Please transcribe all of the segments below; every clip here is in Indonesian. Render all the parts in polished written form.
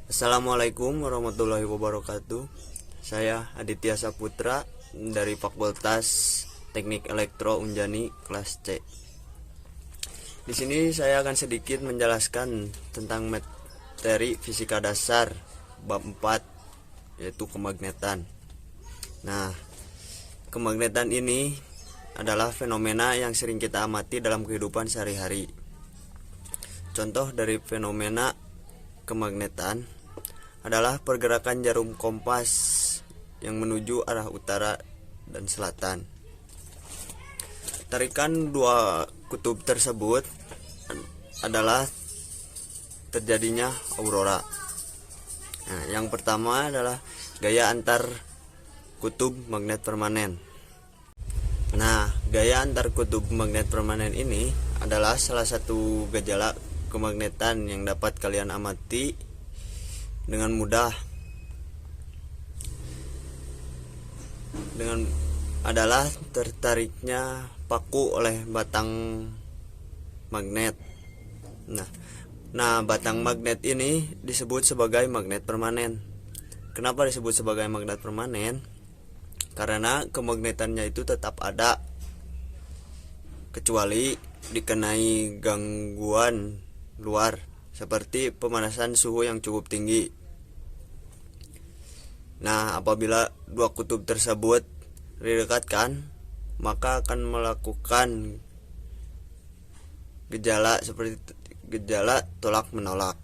Assalamualaikum warahmatullahi wabarakatuh. Saya Aditya Saputra dari Fakultas Teknik Elektro Unjani kelas C. Di sini saya akan sedikit menjelaskan tentang materi fisika dasar bab 4, yaitu kemagnetan. Nah, kemagnetan ini adalah fenomena yang sering kita amati dalam kehidupan sehari-hari. Contoh dari fenomena kemagnetan adalah pergerakan jarum kompas yang menuju arah utara dan selatan. Tarikan dua kutub tersebut adalah terjadinya aurora. Nah, yang pertama adalah gaya antar kutub magnet permanen. Nah, gaya antar kutub magnet permanen ini adalah salah satu gejala kemagnetan yang dapat kalian amati dengan mudah. Adalah tertariknya paku oleh batang magnet. Nah, batang magnet ini disebut sebagai magnet permanen. Kenapa disebut sebagai magnet permanen? Karena kemagnetannya itu tetap ada, kecuali dikenai gangguan luar seperti pemanasan suhu yang cukup tinggi. Nah, apabila dua kutub tersebut didekatkan, maka akan melakukan gejala seperti gejala tolak menolak.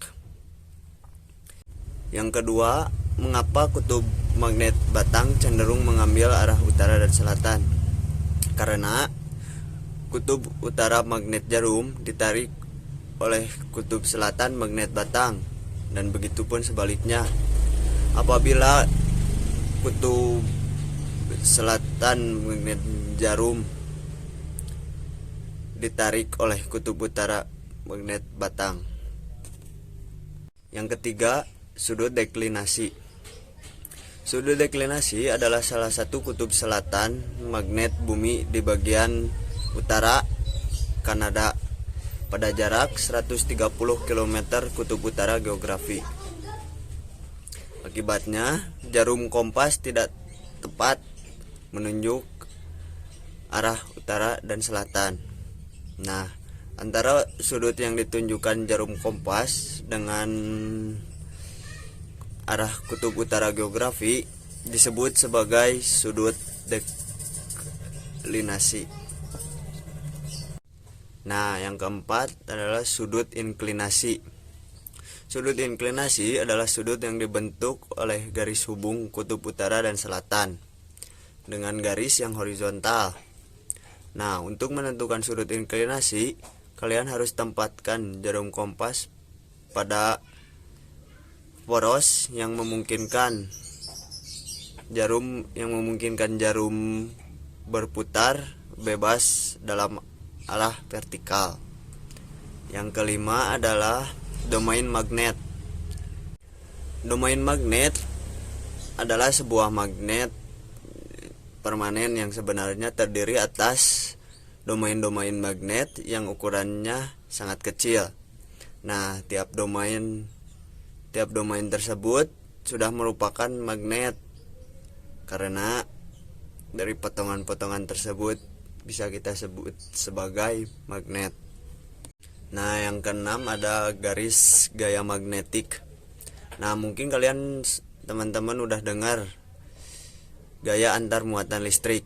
Yang kedua, mengapa kutub magnet batang cenderung mengambil arah utara dan selatan? Karena kutub utara magnet jarum ditarik oleh kutub selatan magnet batang, dan begitupun sebaliknya. Apabila kutub selatan magnet jarum ditarik oleh kutub utara magnet batang. Yang ketiga, sudut deklinasi. Sudut deklinasi adalah salah satu kutub selatan magnet bumi di bagian utara Kanada pada jarak 130 km kutub utara geografi. Akibatnya, jarum kompas tidak tepat menunjuk arah utara dan selatan. Nah, antara sudut yang ditunjukkan jarum kompas dengan arah kutub utara geografi disebut sebagai sudut deklinasi. Nah, yang keempat adalah sudut inklinasi. Sudut inklinasi adalah sudut yang dibentuk oleh garis hubung kutub utara dan selatan dengan garis yang horizontal. Nah, untuk menentukan sudut inklinasi, kalian harus tempatkan jarum kompas pada poros yang memungkinkan jarum berputar bebas dalam arah vertikal. Yang kelima adalah domain magnet. Domain magnet adalah sebuah magnet permanen yang sebenarnya terdiri atas domain-domain magnet yang ukurannya sangat kecil. Nah, tiap domain tersebut sudah merupakan magnet karena dari potongan-potongan tersebut bisa kita sebut sebagai magnet. Nah, yang keenam ada garis gaya magnetik. Nah, mungkin kalian teman-teman udah dengar gaya antar muatan listrik.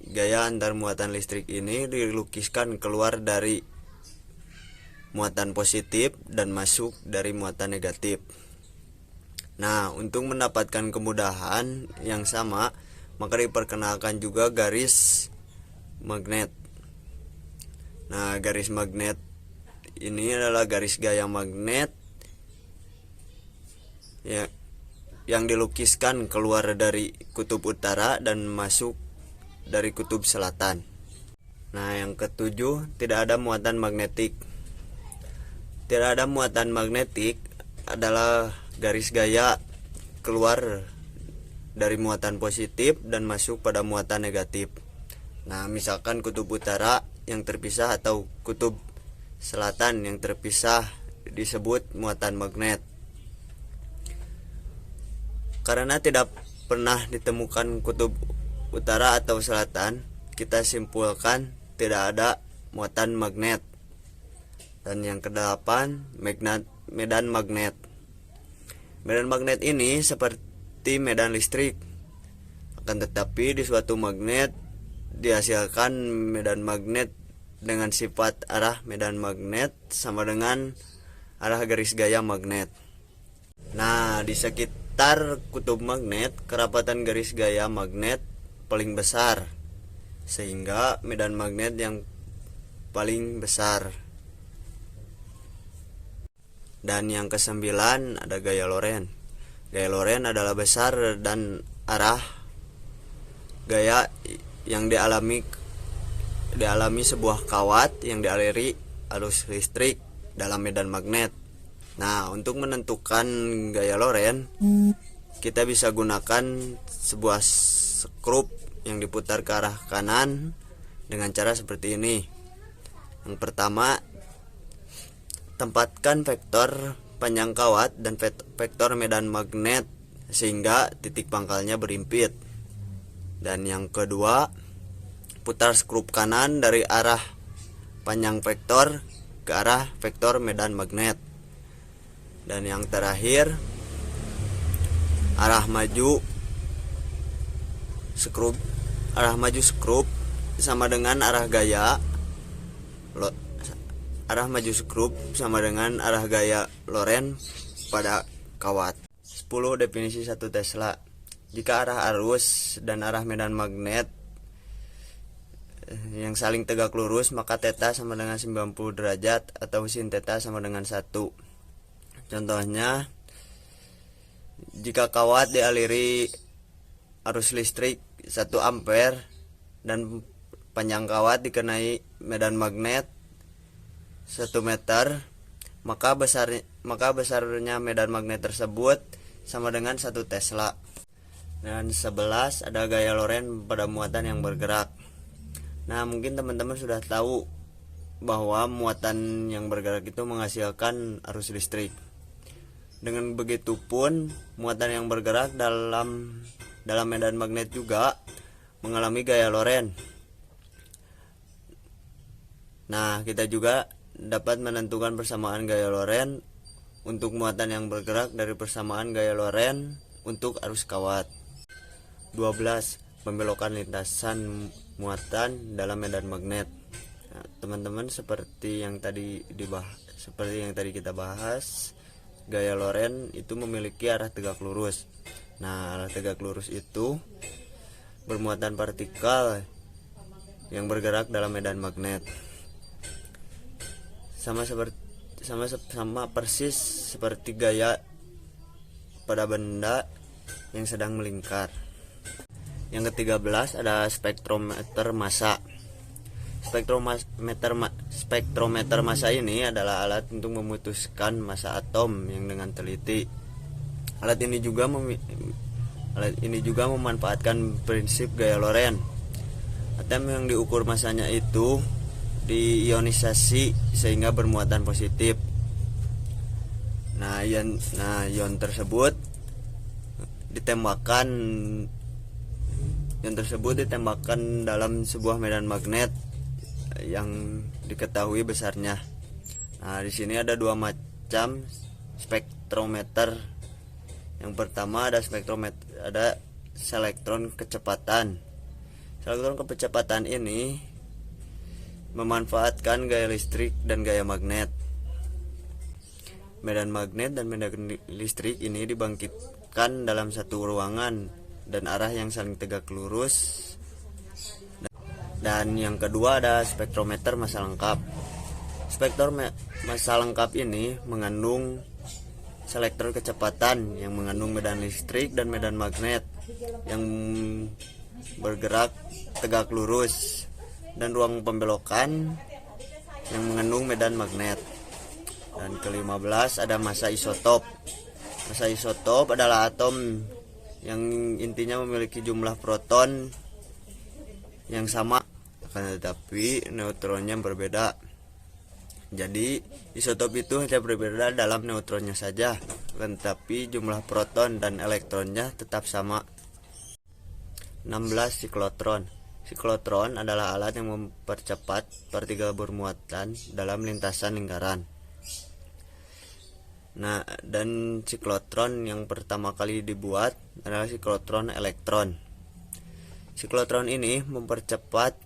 Gaya antar muatan listrik ini dilukiskan keluar dari muatan positif dan masuk dari muatan negatif. Nah, untuk mendapatkan kemudahan yang sama, maka diperkenalkan juga garis magnet. Nah, garis magnet ini adalah garis gaya magnet yang dilukiskan keluar dari kutub utara dan masuk dari kutub selatan. Nah, yang ketujuh, tidak ada muatan magnetik. Tidak ada muatan magnetik adalah garis gaya keluar dari muatan positif dan masuk pada muatan negatif. Nah, misalkan kutub utara yang terpisah atau kutub selatan yang terpisah disebut muatan magnet. Karena tidak pernah ditemukan kutub utara atau selatan, kita simpulkan tidak ada muatan magnet. Dan yang kedelapan, medan magnet. Medan magnet ini seperti medan listrik. Akan tetapi di suatu magnet dihasilkan medan magnet dengan sifat arah medan magnet sama dengan arah garis gaya magnet. Nah, di sekitar kutub magnet, kerapatan garis gaya magnet paling besar, sehingga medan magnet yang paling besar. Dan yang kesembilan ada gaya Lorentz. Gaya Lorentz adalah besar dan arah gaya yang dialami sebuah kawat yang dialiri arus listrik dalam medan magnet. Nah, untuk menentukan gaya Lorentz, kita bisa gunakan sebuah skrup yang diputar ke arah kanan dengan cara seperti ini. Yang pertama, tempatkan vektor panjang kawat dan vektor medan magnet sehingga titik pangkalnya berimpit. Dan yang kedua, putar skrup kanan dari arah panjang vektor ke arah vektor medan magnet. Dan yang terakhir, arah maju skrup sama dengan arah gaya Lorentz pada kawat. 10 definisi 1 Tesla. Jika arah arus dan arah medan magnet yang saling tegak lurus, maka θ sama dengan 90 derajat atau sin θ sama dengan 1. Contohnya, jika kawat dialiri arus listrik 1 ampere dan panjang kawat dikenai medan magnet 1 meter, maka besarnya medan magnet tersebut sama dengan 1 Tesla. Dan 11 ada gaya Lorentz pada muatan yang bergerak. Nah, mungkin teman-teman sudah tahu bahwa muatan yang bergerak itu menghasilkan arus listrik. Dengan begitu pun muatan yang bergerak dalam medan magnet juga mengalami gaya Lorentz. Nah, kita juga dapat menentukan persamaan gaya Lorentz untuk muatan yang bergerak dari persamaan gaya Lorentz untuk arus kawat. 12. Pembelokan lintasan muatan dalam medan magnet. Nah, teman-teman, seperti yang tadi kita bahas, gaya Lorentz itu memiliki arah tegak lurus. Nah, arah tegak lurus itu bermuatan partikel yang bergerak dalam medan magnet. Sama persis seperti gaya pada benda yang sedang melingkar. Yang ke-13 ada spektrometer massa. Spektrometer massa ini adalah alat untuk memutuskan massa atom yang dengan teliti. Alat ini juga memanfaatkan prinsip gaya Lorentz. Atom yang diukur massanya itu diionisasi sehingga bermuatan positif. Nah, ion tersebut ditembakkan dalam sebuah medan magnet yang diketahui besarnya. Nah, di sini ada 2 macam spektrometer. Yang pertama ada selektron kecepatan. Selektron kecepatan ini memanfaatkan gaya listrik dan gaya magnet. Medan magnet dan medan listrik ini dibangkitkan dalam satu ruangan dan arah yang saling tegak lurus. Dan yang kedua ada spektrometer massa lengkap. Spektrometer massa lengkap ini mengandung selektron kecepatan yang mengandung medan listrik dan medan magnet yang bergerak tegak lurus, dan ruang pembelokan yang mengandung medan magnet. Dan ke-15 ada massa isotop. Massa isotop adalah atom yang intinya memiliki jumlah proton yang sama, akan tetapi neutronnya berbeda. Jadi isotop itu hanya berbeda dalam neutronnya saja, tetapi jumlah proton dan elektronnya tetap sama. 16. Siklotron. Siklotron adalah alat yang mempercepat partikel bermuatan dalam lintasan lingkaran. Nah, dan siklotron yang pertama kali dibuat adalah siklotron elektron. Siklotron ini mempercepat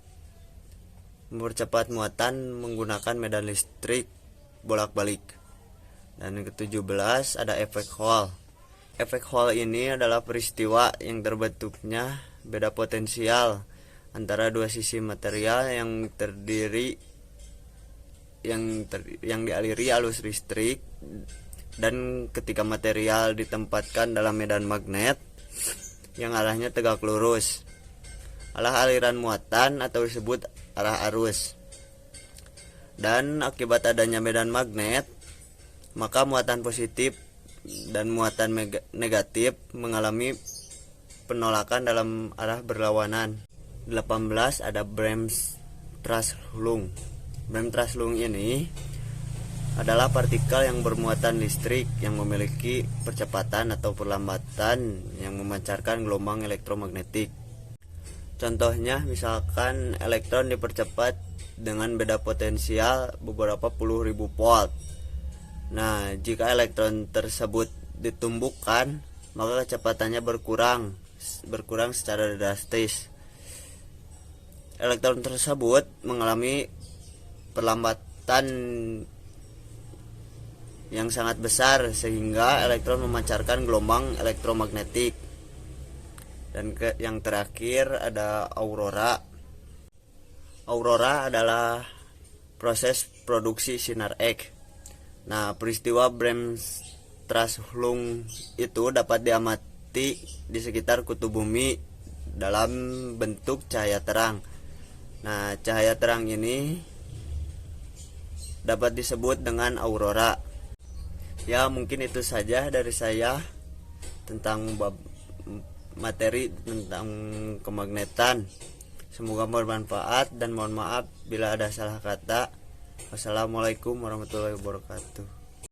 muatan menggunakan medan listrik bolak-balik. Dan yang ke-17 ada efek Hall. Efek Hall ini adalah peristiwa yang terbentuknya beda potensial antara dua sisi material yang dialiri arus listrik, dan ketika material ditempatkan dalam medan magnet yang arahnya tegak lurus, arah aliran muatan atau disebut arah arus. Dan akibat adanya medan magnet, maka muatan positif dan muatan negatif mengalami penolakan dalam arah berlawanan. 18 ada Bremsstrahlung. Bremsstrahlung ini adalah partikel yang bermuatan listrik yang memiliki percepatan atau perlambatan yang memancarkan gelombang elektromagnetik. Contohnya misalkan elektron dipercepat dengan beda potensial beberapa puluh ribu volt. Nah, jika elektron tersebut ditumbukkan, maka kecepatannya berkurang secara drastis. Elektron tersebut mengalami perlambatan yang sangat besar sehingga elektron memancarkan gelombang elektromagnetik. Dan yang terakhir ada aurora. Aurora adalah proses produksi sinar X. Nah, peristiwa Bremsstrahlung itu dapat diamati di sekitar kutub bumi dalam bentuk cahaya terang. Nah, cahaya terang ini dapat disebut dengan aurora. Ya, mungkin itu saja dari saya tentang materi tentang kemagnetan. Semoga bermanfaat dan mohon maaf bila ada salah kata. Wassalamualaikum warahmatullahi wabarakatuh.